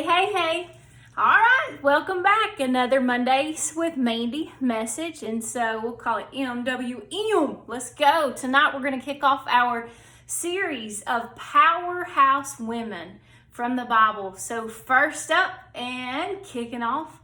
Hey. All right, welcome back. Another Mondays with Mandy message. And so we'll call it MWM. Let's go. Tonight we're going to kick off our series of powerhouse women from the Bible. So first up and kicking off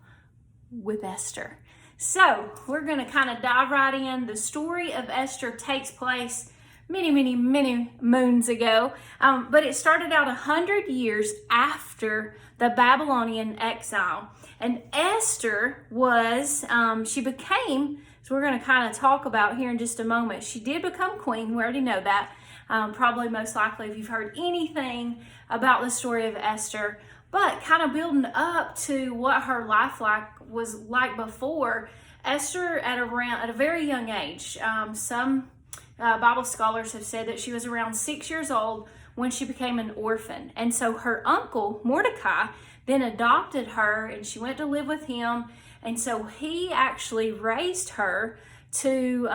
with Esther. So we're going to kind of dive right in. The story of Esther takes place many moons ago, but it started out 100 years after the Babylonian exile. And Esther was, she became, so we're going to kind of talk about here in just a moment, she did become queen. We already know that, probably most likely if you've heard anything about the story of Esther. But kind of building up to what her life was like before, Esther at a very young age, some Bible scholars have said that she was around 6 years old when she became an orphan. And so her uncle, Mordecai, then adopted her and she went to live with him. And so he actually raised her to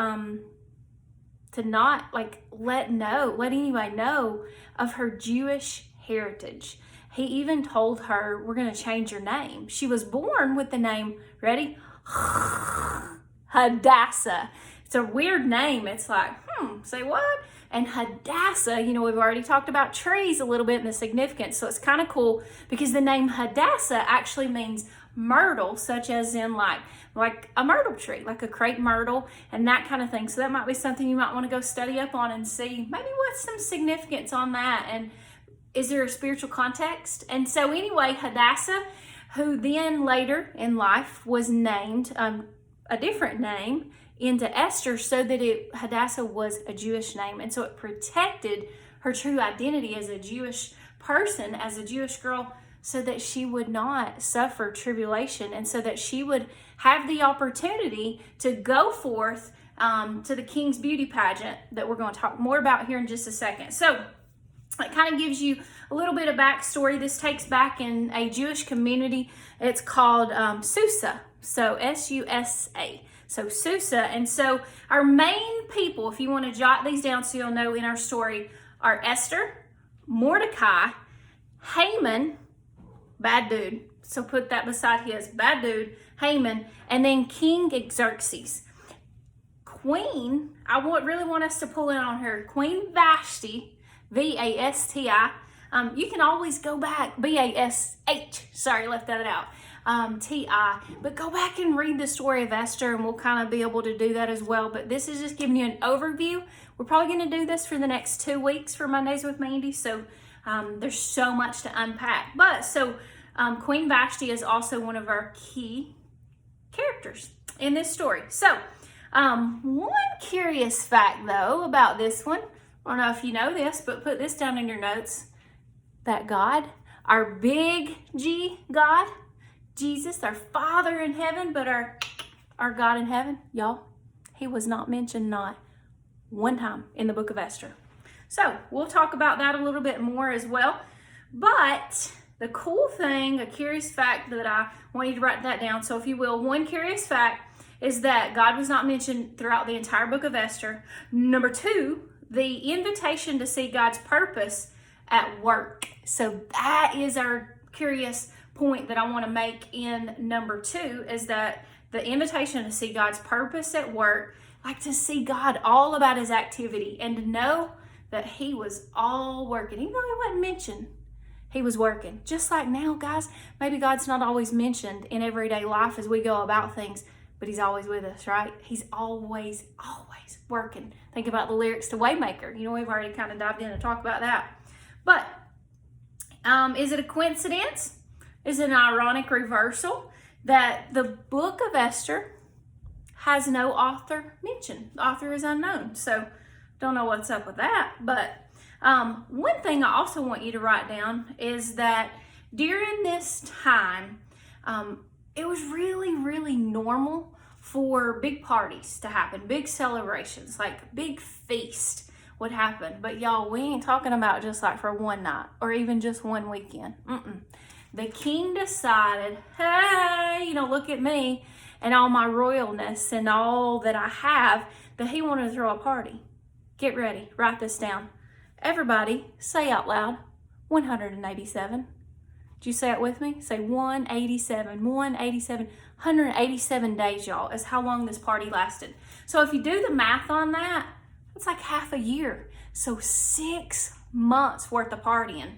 not let anybody know of her Jewish heritage. He even told her, we're going to change your name. She was born with the name, ready? Hadassah. It's a weird name. It's like, say what? And Hadassah, we've already talked about trees a little bit and the significance. So it's kind of cool because the name Hadassah actually means myrtle, such as in like a myrtle tree, like a crepe myrtle and that kind of thing. So that might be something you might want to go study up on and see maybe what's some significance on that. And is there a spiritual context? And so anyway, Hadassah, who then later in life was named a different name into Esther, so that Hadassah was a Jewish name. And so it protected her true identity as a Jewish person, as a Jewish girl, so that she would not suffer tribulation and so that she would have the opportunity to go forth to the king's beauty pageant that we're going to talk more about here in just a second. So it kind of gives you a little bit of backstory. This takes back in a Jewish community. It's called Susa. So S-U-S-A. So Susa. And so our main people, if you want to jot these down so you'll know in our story, are Esther, Mordecai, Haman, bad dude. So put that beside his, bad dude, Haman, and then King Xerxes. Queen, really want us to pull in on her, Queen Vashti, V-A-S-T-I. You can always go back, B-A-S-H, sorry, left that out. T-I, but go back and read the story of Esther and we'll kind of be able to do that as well. But this is just giving you an overview. We're probably going to do this for the next 2 weeks for Mondays with Mandy. So there's so much to unpack. But so Queen Vashti is also one of our key characters in this story. So one curious fact though about this one, I don't know if you know this, but put this down in your notes, that God, our big G God, Jesus, our Father in heaven, but our God in heaven, y'all, he was not mentioned not one time in the book of Esther. So we'll talk about that a little bit more as well. But the cool thing, a curious fact that I want you to write that down. So if you will, one curious fact is that God was not mentioned throughout the entire book of Esther. Number two, the invitation to see God's purpose at work. So that is our curious point that I want to make in number two, is that the invitation to see God's purpose at work, like to see God all about his activity and to know that he was all working. Even though he wasn't mentioned, he was working. Just like now, guys, maybe God's not always mentioned in everyday life as we go about things, but he's always with us, right? He's always working. Think about the lyrics to Waymaker. We've already kind of dived in and talked about that. But is it a coincidence? Is an ironic reversal that the book of Esther has no author mentioned. The author is unknown. So don't know what's up with that. But one thing I also want you to write down is that during this time, it was really normal for big parties to happen, big celebrations, like big feast would happen. But y'all, we ain't talking about just like for one night or even just one weekend. The king decided, hey, look at me and all my royalness and all that I have, that he wanted to throw a party. Get ready, write this down. Everybody say out loud, 187. Did you say it with me? Say 187, 187, 187 days, y'all, is how long this party lasted. So if you do the math on that, it's like half a year. So 6 months worth of partying.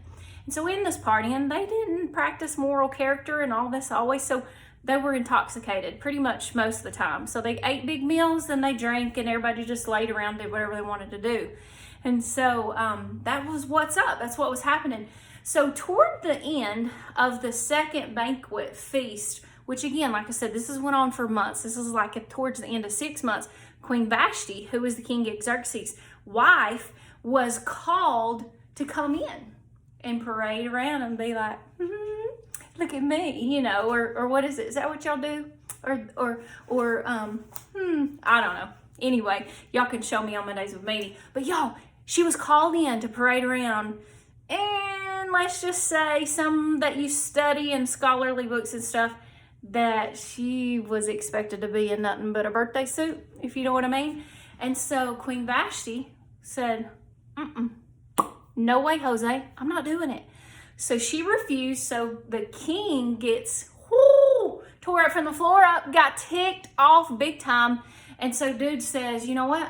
And so in this partying, they didn't practice moral character and all this always. So they were intoxicated pretty much most of the time. So they ate big meals, then they drank, and everybody just laid around, did whatever they wanted to do. And so that was what's up. That's what was happening. So toward the end of the second banquet feast, which again, like I said, this went on for months. This is like towards the end of 6 months. Queen Vashti, who was the King Xerxes' wife, was called to come in and parade around and be like, look at me, you know, or what is it? Is that what y'all do? Or I don't know. Anyway, y'all can show me on Mondays with Meaty. But y'all, she was called in to parade around, and let's just say some that you study in scholarly books and stuff, that she was expected to be in nothing but a birthday suit, if you know what I mean. And so Queen Vashti said, no way, Jose, I'm not doing it. So she refused. So the king gets, tore it from the floor up, got ticked off big time. And so dude says, you know what?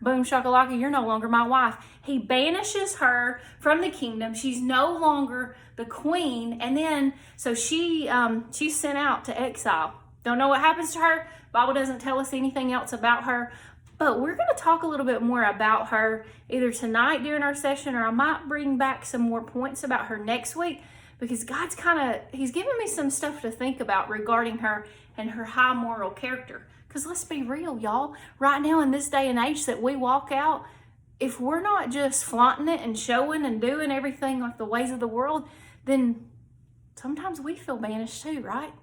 Boom shakalaka, you're no longer my wife. He banishes her from the kingdom. She's no longer the queen. And then, so she's sent out to exile. Don't know what happens to her. Bible doesn't tell us anything else about her. But we're going to talk a little bit more about her either tonight during our session, or I might bring back some more points about her next week, because God's he's giving me some stuff to think about regarding her and her high moral character. Because let's be real, y'all. Right now in this day and age that we walk out, if we're not just flaunting it and showing and doing everything like the ways of the world, then sometimes we feel banished too, right?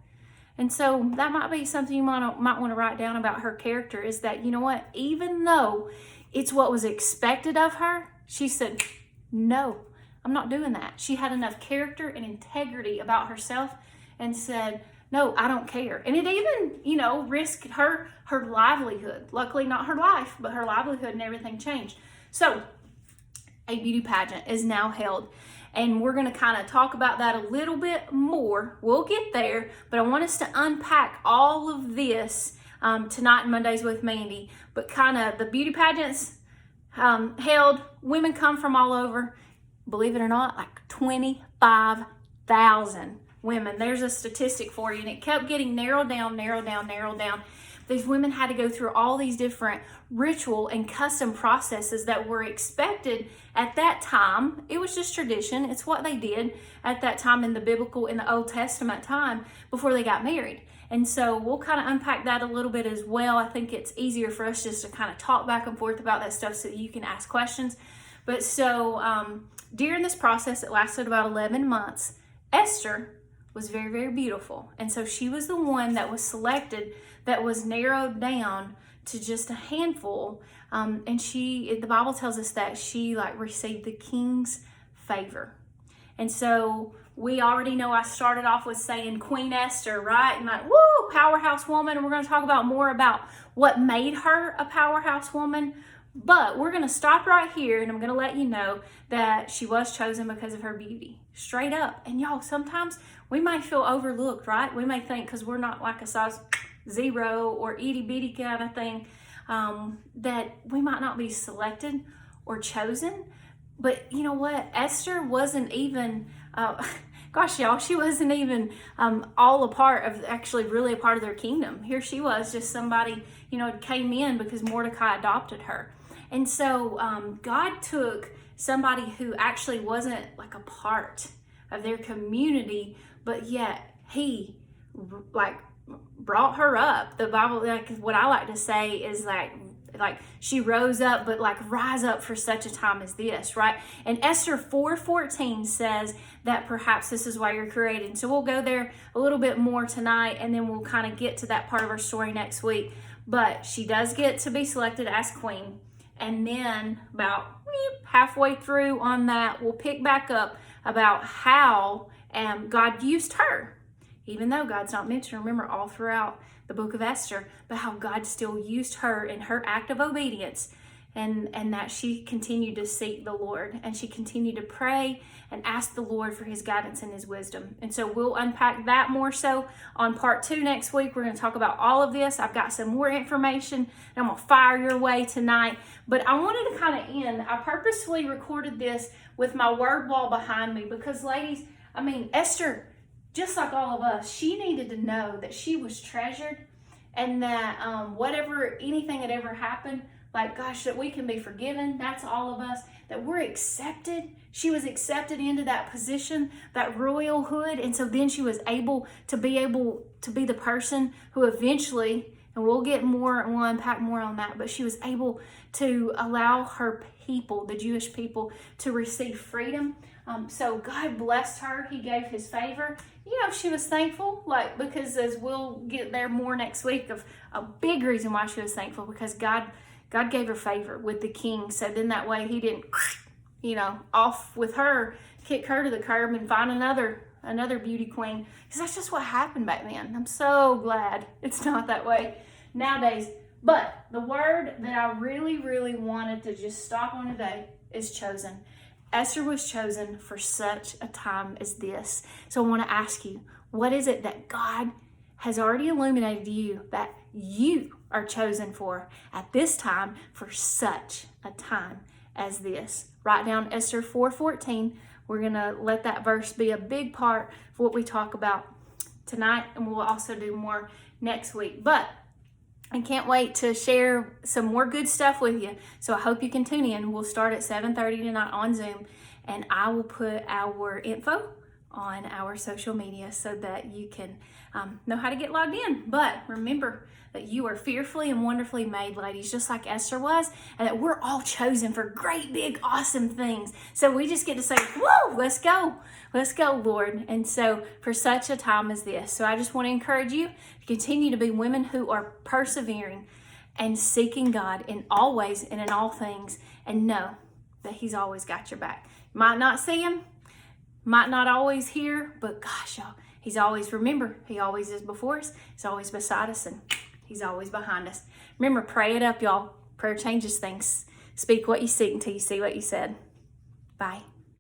And so that might be something you might want to write down about her character, is that, you know what, even though it's what was expected of her, she said, no, I'm not doing that. She had enough character and integrity about herself and said, no, I don't care. And it even, you know, risked her livelihood. Luckily, not her life, but her livelihood, and everything changed. So a beauty pageant is now held. And we're going to kind of talk about that a little bit more. We'll get there, but I want us to unpack all of this tonight in Mondays with Mandy. But kind of the beauty pageants held, women come from all over. Believe it or not, like 25,000 women. There's a statistic for you, and it kept getting narrowed down. These women had to go through all these different ritual and custom processes that were expected at that time. It was just tradition. It's what they did at that time in the Old Testament time before they got married. And so we'll kind of unpack that a little bit as well. I think it's easier for us just to kind of talk back and forth about that stuff so that you can ask questions. But so during this process, it lasted about 11 months. Esther was very, very beautiful. And so she was the one that was selected, that was narrowed down to just a handful. And the Bible tells us that she received the king's favor. And so we already know, I started off with saying Queen Esther, right? And like, woo, powerhouse woman. And we're going to talk about more about what made her a powerhouse woman. But we're going to stop right here, and I'm going to let you know that she was chosen because of her beauty. Straight up. And y'all, sometimes we might feel overlooked, right? We may think because we're not like a size 0 or itty bitty kind of thing, that we might not be selected or chosen. But you know what? Esther wasn't even, gosh, y'all, she wasn't even really a part of their kingdom. Here she was, just somebody, came in because Mordecai adopted her. And so God took somebody who actually wasn't like a part of their community, but yet he brought her up. The Bible, what I like to say is like she rose up, but rise up for such a time as this, right? And Esther 4:14 says that perhaps this is why you're created. So we'll go there a little bit more tonight, and then we'll kind of get to that part of our story next week. But she does get to be selected as queen. And then about halfway through on that, we'll pick back up about how God used her. Even though God's not mentioned, remember, all throughout the book of Esther, but how God still used her in her act of obedience and that she continued to seek the Lord, and she continued to pray and ask the Lord for his guidance and his wisdom. And so we'll unpack that more so on part 2 next week. We're going to talk about all of this. I've got some more information, and I'm going to fire your way tonight. But I wanted to kind of end. I purposefully recorded this with my word wall behind me because, ladies, I mean, Esther, just like all of us, she needed to know that she was treasured, and that anything that ever happened, like, gosh, that we can be forgiven. That's all of us, that we're accepted. She was accepted into that position, that royalhood. And so then she was able to be the person who eventually, and we'll get more and we'll unpack more on that, but she was able to allow her people, the Jewish people, to receive freedom. So God blessed her. He gave his favor. You know, she was thankful, because as we'll get there more next week, of a big reason why she was thankful, because God gave her favor with the king. So then that way he didn't, off with her, kick her to the curb and find another beauty queen. Because that's just what happened back then. I'm so glad it's not that way nowadays. But the word that I really, really wanted to just stop on today is chosen. Esther was chosen for such a time as this. So I want to ask you, what is it that God has already illuminated to you that you are chosen for at this time for such a time as this? Write down Esther 4:14. We're going to let that verse be a big part of what we talk about tonight, and we'll also do more next week. But I can't wait to share some more good stuff with you. So I hope you can tune in. We'll start at 7:30 tonight on Zoom, and I will put our info on our social media so that you can know how to get logged in. But remember that you are fearfully and wonderfully made, ladies, just like Esther was, and that we're all chosen for great, big, awesome things. So we just get to say, whoa, let's go, Lord. And so for such a time as this, so I just want to encourage you to continue to be women who are persevering and seeking God in all ways and in all things, and know that he's always got your back. You might not see him, might not always hear, but gosh, y'all, he always is before us. He's always beside us, and he's always behind us. Remember, pray it up, y'all. Prayer changes things. Speak what you see until you see what you said. Bye.